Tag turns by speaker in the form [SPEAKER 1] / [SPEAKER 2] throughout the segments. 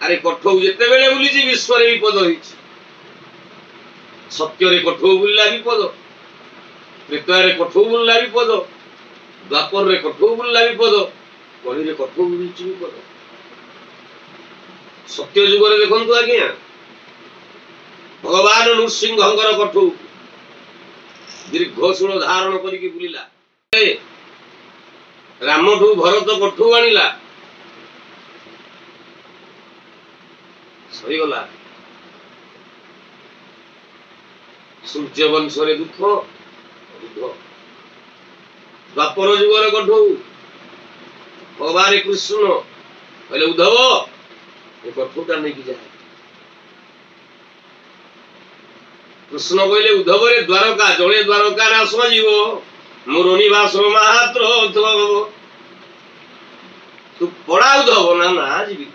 [SPEAKER 1] ଆରେ କଠଉ ଯେତେବେଳେ ବୁଲିଛି ବିଶ୍ୱରେ ବିପଦ ହେଇଛି। ସତ୍ୟରେ କଠଉ ବୁଲିଲା ବିପଦ, ତ୍ରେତୟାରେ କଠଉ ବୁଲିଲା ବିପଦ, ଦ୍ୱାପରରେ କଠଉ ବୁଲିଲା ବିପଦ, କଳିରେ କଠଉ ବୁଲିଛି ବିପଦ। ସତ୍ୟ ଯୁଗରେ ଦେଖନ୍ତୁ ଆଜ୍ଞା, ଭଗବାନ ନୃସିଂହଙ୍କର କଠଉ ଦୀର୍ଘଶୂଳ ଧାରଣ କରିକି ବୁଲିଲା। ରାମଠୁ ଭରତ କଠଉ ଆଣିଲା, ସରିଗଲା। ସୂର୍ଯ୍ୟ ବଂଶରେ ଦୁଃଖ, ଦ୍ୱାପର ଯୁଗର କଠଉ ଭଗବାନ କୃଷ୍ଣ କହିଲେ ଉଦ୍ଧବ ଏ କଠଉଟା ନେଇକି ଯା। କୃଷ୍ଣ କହିଲେ ଉଦ୍ଧବରେ ଦ୍ୱାରକା ଜଳେ ଦ୍ୱାରକା ନାଶ ଯିବ, ମୋର ନିବାସ ମାତ୍ର ତୁ ପଳା ଉଦ୍ଧବ। ନା ନା ଯିବି।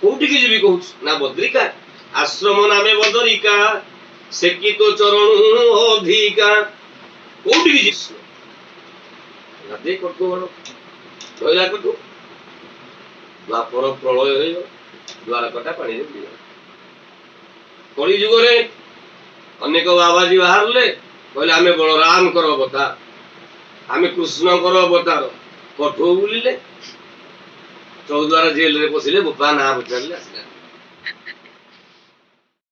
[SPEAKER 1] କୋଉଠିକି ଯିବି କହୁଛୁ? ନା ବଦ୍ରିକା। ଆଶ୍ରମ ନାମେ ବଦରିକା, ସେକି ତୋ ଚରଣ ଅଧିକା। କୋଉଠିକି ଯିବୁ? କଠଉ ରହିଲା କଠଉ। ଦ୍ୱାପର ପ୍ରଳୟ ହେଇଗଲା, ଦ୍ୱାରକାଟା ପାଣିରେ ବୁଡିଗଲା। କଳି ଯୁଗରେ ଅନେକ ବାବାଜୀ ବାହାରିଲେ, କହିଲେ ଆମେ ବଳରାମଙ୍କର ଅବତାର, ଆମେ କୃଷ୍ଣଙ୍କର ଅବତାର। କଠଉ ବୁଲିଲେ, ଚୌଦ୍ୱାର ଜେଲରେ ପଶିଲେ, ବୋପା ନା ପଚାରିଲେ ଆସିଲା।